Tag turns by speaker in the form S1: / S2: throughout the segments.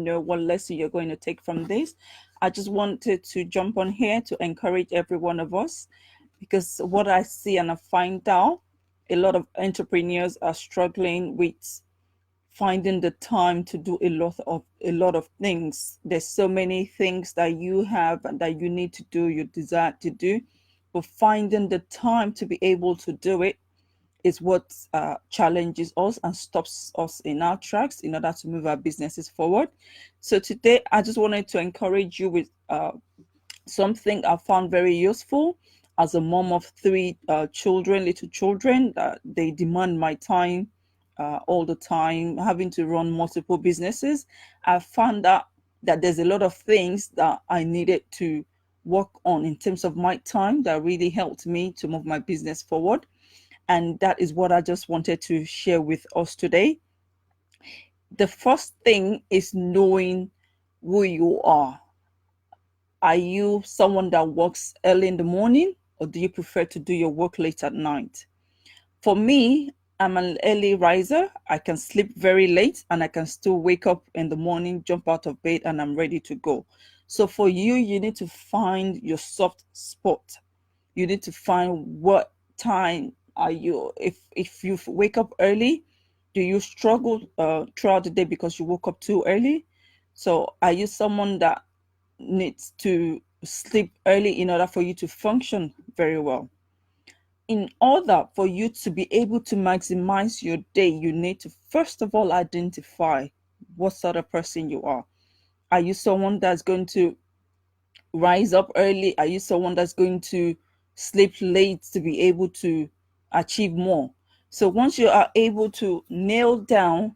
S1: know what lesson you're going to take from this. I just wanted to jump on here to encourage every one of us, because what I see and I find out, a lot of entrepreneurs are struggling with finding the time to do a lot of things. There's so many things that you have and that you need to do, you desire to do, but finding the time to be able to do it is what challenges us and stops us in our tracks in order to move our businesses forward. So today, I just wanted to encourage you with something I found very useful as a mom of three children, little children. That they demand my time all the time, having to run multiple businesses. I found that there's a lot of things that I needed to work on in terms of my time that really helped me to move my business forward. And that is what I just wanted to share with us today. The first thing is knowing who you are. Are you someone that works early in the morning, or do you prefer to do your work late at night? For me, I'm an early riser. I can sleep very late and I can still wake up in the morning, jump out of bed, and I'm ready to go. So for you, you need to find your soft spot. You need to find what time are you. If you wake up early, do you struggle throughout the day because you woke up too early? So are you someone that needs to sleep early in order for you to function very well? In order for you to be able to maximize your day, you need to first of all identify what sort of person you are. Are you someone that's going to rise up early? Are you someone that's going to sleep late to be able to achieve more? So once you are able to nail down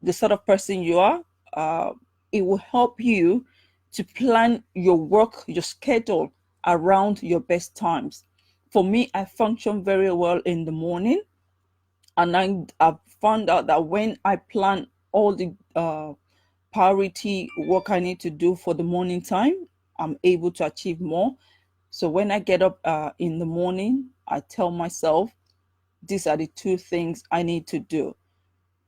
S1: the sort of person you are, uh, it will help you to plan your work, your schedule around your best times. For me, I function very well in the morning, and I've found out that when I plan all the priority work I need to do for the morning time, I'm able to achieve more. So when I get up in the morning, I tell myself these are the two things I need to do.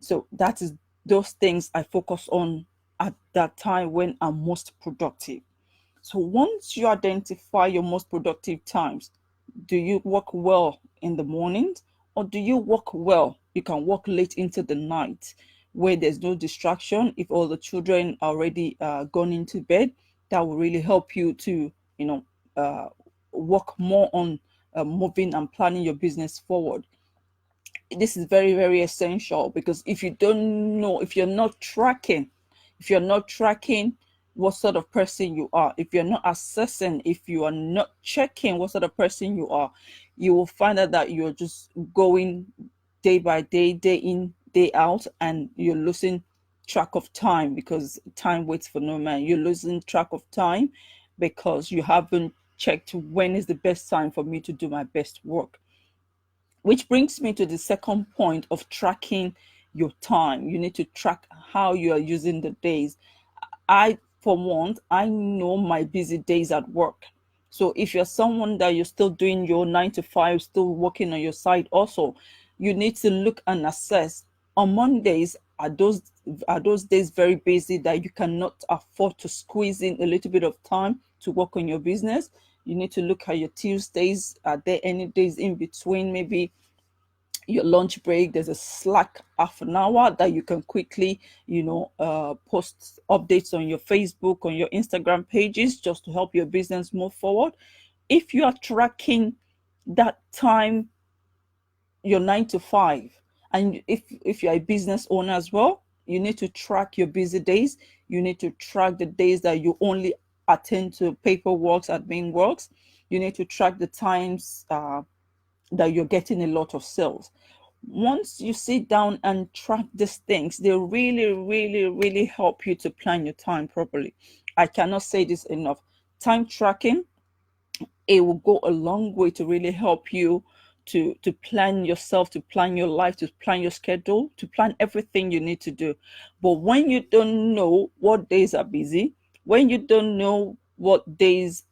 S1: So that is those things I focus on at that time when I'm most productive. So once you identify your most productive times, do you work well in the mornings, or do you work well? You can work late into the night where there's no distraction. If all the children are already gone into bed, that will really help you to, uh, work more on moving and planning your business forward. This is very, very essential, because if you don't know, if you're not tracking what sort of person you are, if you're not assessing, if you are not checking what sort of person you are, you will find out that you're just going day by day, day in, day out, and you're losing track of time, because time waits for no man. You're losing track of time because you haven't checked when is the best time for me to do my best work. Which brings me to the second point of tracking your time. You need to track how you are using the days. For one, I know my busy days at work. So if you're someone that you're still doing your 9 to 5, still working on your side also, you need to look and assess. On Mondays, are those days very busy that you cannot afford to squeeze in a little bit of time to work on your business? You need to look at your Tuesdays. Are there any days in between, maybe your lunch break, there's a slack half an hour that you can quickly, post updates on your Facebook, on your Instagram pages, just to help your business move forward? If you are tracking that time, your 9 to 5, and if you're a business owner as well, you need to track your busy days. You need to track the days that you only attend to paperwork, admin works. You need to track the times that you're getting a lot of sales. Once you sit down and track these things, they really, really, really help you to plan your time properly. I cannot say this enough. Time tracking, it will go a long way to really help you to plan yourself, to plan your life, to plan your schedule, to plan everything you need to do. But when you don't know what days are busy, when you don't know what days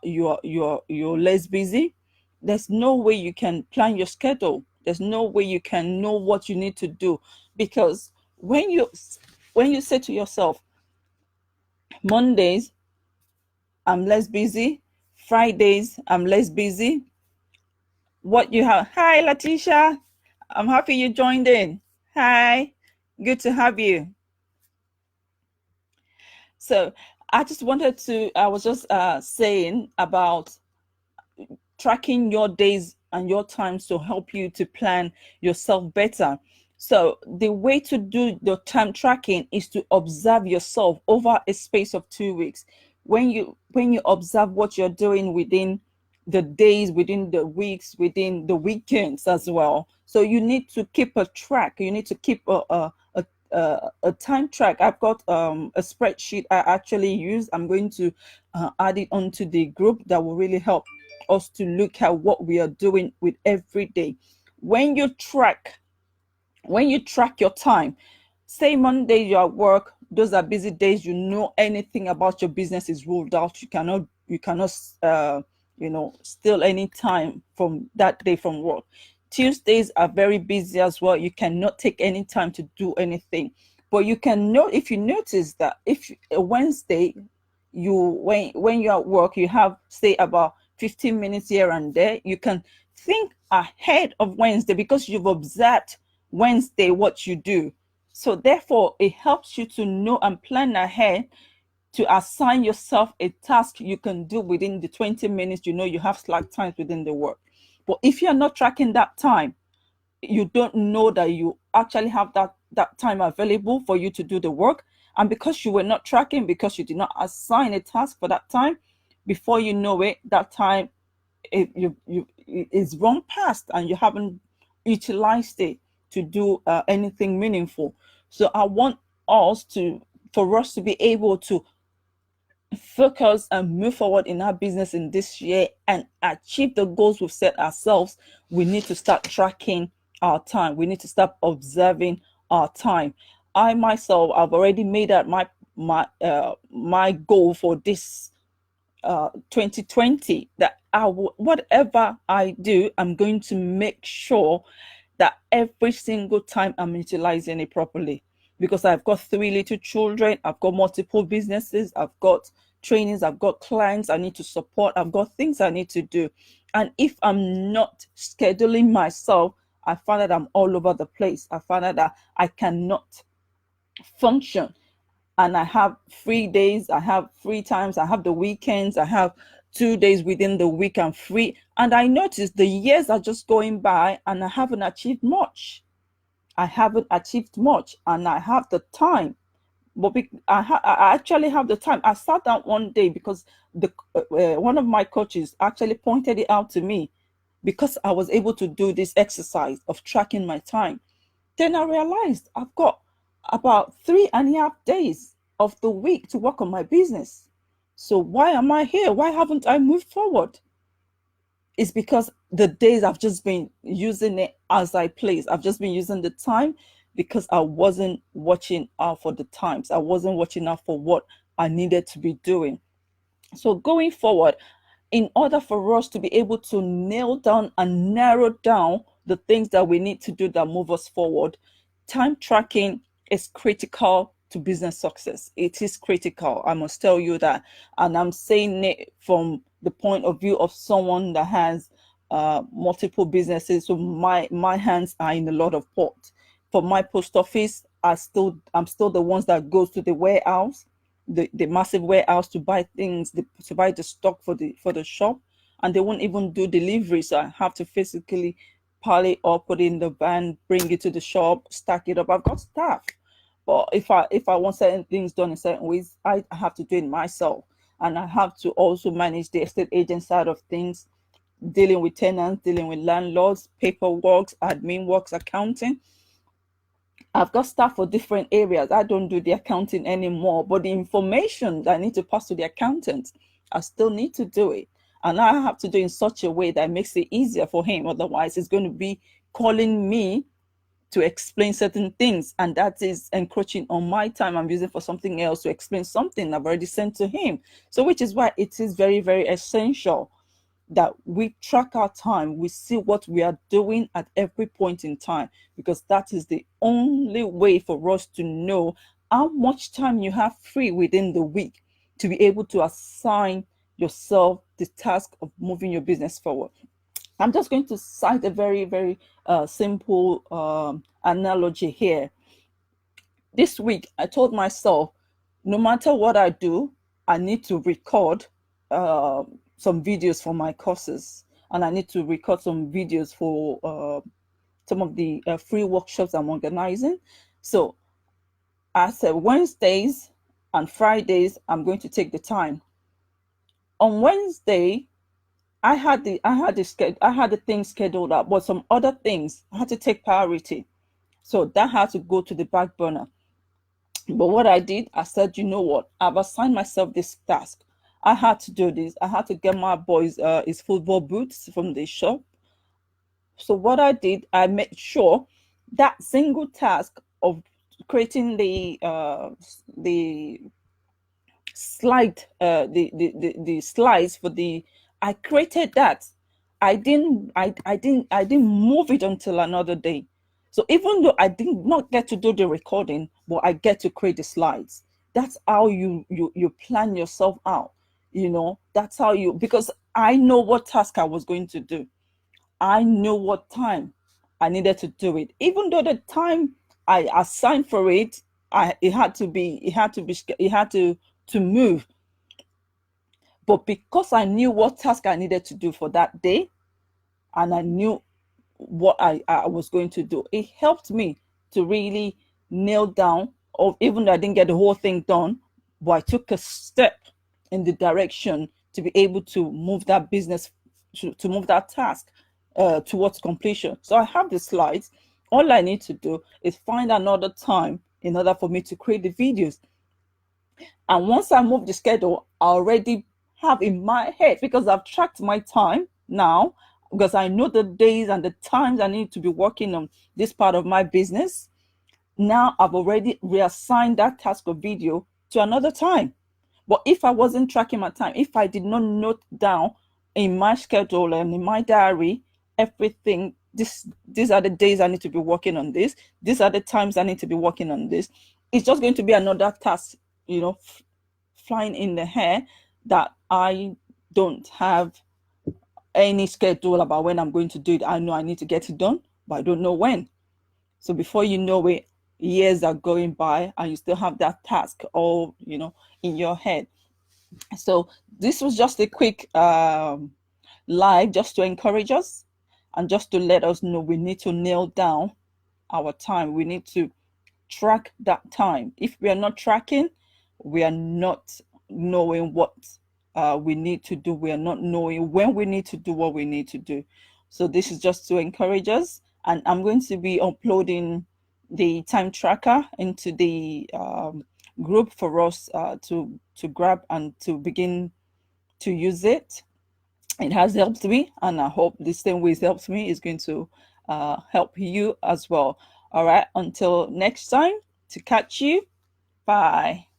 S1: you're less busy, there's no way you can plan your schedule. There's no way you can know what you need to do, because when you say to yourself, Mondays, I'm less busy. Fridays, I'm less busy. What you have? Hi, Letitia. I'm happy you joined in. Hi, good to have you. So I just wanted to, I was just saying about tracking your days and your times to help you to plan yourself better. So the way to do the time tracking is to observe yourself over a space of 2 weeks. When you observe what you're doing within the days, within the weeks, within the weekends as well. So you need to keep a track. You need to keep a time track. I've got a spreadsheet I actually use. I'm going to add it onto the group that will really help us to look at what we are doing with every day. When you track, when you track your time, say Monday you're at work, those are busy days, you know anything about your business is ruled out. You cannot steal any time from that day from work. Tuesdays are very busy as well. You cannot take any time to do anything. But you can know, if you notice that if Wednesday, when you're at work, you have say about 15 minutes here and there, you can think ahead of Wednesday because you've observed Wednesday what you do. So therefore, it helps you to know and plan ahead to assign yourself a task you can do within the 20 minutes you have slack times within the work. But if you're not tracking that time, you don't know that you actually have that time available for you to do the work. And because you were not tracking, because you did not assign a task for that time, before you know it, that time is run past and you haven't utilized it to do anything meaningful. So I want us to for us to be able to focus and move forward in our business in this year and achieve the goals we've set ourselves. We need to start tracking our time. We need to start observing our time. I myself, I've already made that my goal for this 2020, that whatever I do, I'm going to make sure that every single time I'm utilizing it properly, because I've got 3 little children, I've got multiple businesses, I've got trainings, I've got clients I need to support, I've got things I need to do. And if I'm not scheduling myself, I find that I'm all over the place. I find that I cannot function. And I have free days, I have free times, I have the weekends, I have 2 days within the week I'm free. And I notice the years are just going by and I haven't achieved much. I haven't achieved much and I have the time. But I actually have the time. I sat down one day because one of my coaches actually pointed it out to me, because I was able to do this exercise of tracking my time. Then I realized I've got about 3.5 days of the week to work on my business. So why am I here? Why haven't I moved forward? It's because the days I've just been using it as I please. I've just been using the time because I wasn't watching out for the times. I wasn't watching out for what I needed to be doing. So going forward, in order for us to be able to nail down and narrow down the things that we need to do that move us forward, time tracking is critical to business success. It is critical. I must tell you that. And I'm saying it from the point of view of someone that has multiple businesses. So my hands are in a lot of pots. For my post office, I'm still the ones that goes to the warehouse, the massive warehouse, to buy things, to buy the stock for the shop, and they won't even do delivery. So I have to physically pile it up, put it in the van, bring it to the shop, stack it up. I've got staff, but if I want certain things done in certain ways, I have to do it myself, and I have to also manage the estate agent side of things, dealing with tenants, dealing with landlords, paperwork, admin works, accounting. I've got staff for different areas. I don't do the accounting anymore, but the information that I need to pass to the accountant, I still need to do it. And I have to do it in such a way that makes it easier for him. Otherwise, he's going to be calling me to explain certain things, and that is encroaching on my time I'm using for something else to explain something I've already sent to him. So, which is why it is very, very essential that we track our time, we see what we are doing at every point in time, because that is the only way for us to know how much time you have free within the week. to be able to assign yourself the task of moving your business forward. I'm just going to cite a very, very simple analogy here. This week, I told myself, no matter what I do, I need to record some videos for my courses, and I need to record some videos for some of the free workshops I'm organizing. So I said Wednesdays and Fridays, I'm going to take the time. On Wednesday, I had the things scheduled out, but some other things I had to take priority. So that had to go to the back burner. But what I did, I said, you know what? I've assigned myself this task. I had to do this. I had to get my boys his football boots from the shop. So what I did, I made sure that single task of creating the slide, the slides for the, I created that. I didn't move it until another day. So even though I did not get to do the recording, but I get to create the slides. That's how you plan yourself out. That's how you, because I know what task I was going to do. I knew what time I needed to do it. Even though the time I assigned for it, it had to move. But because I knew what task I needed to do for that day, and I knew what I was going to do, it helped me to really nail down, or even though I didn't get the whole thing done, but I took a step in the direction to be able to move that business, to move that task towards completion. So I have the slides. All I need to do is find another time in order for me to create the videos. And once I move the schedule, I already have in my head, because I've tracked my time now, because I know the days and the times I need to be working on this part of my business. Now I've already reassigned that task of video to another time. But if I wasn't tracking my time, if I did not note down in my schedule and in my diary everything, these are the days I need to be working on this, these are the times I need to be working on this, it's just going to be another task, flying in the air, that I don't have any schedule about when I'm going to do it. I know I need to get it done, but I don't know when. So before you know it, years are going by and you still have that task all in your head. So this was just a quick live, just to encourage us and just to let us know we need to nail down our time. We need to track that time. If we are not tracking, we are not knowing what we need to do. We are not knowing when we need to do what we need to do. So this is just to encourage us. And I'm going to be uploading the time tracker into the group for us to grab and to begin to use it. It has helped me, and I hope the same way it helped me is going to help you as well. All right, until next time, to catch you. Bye.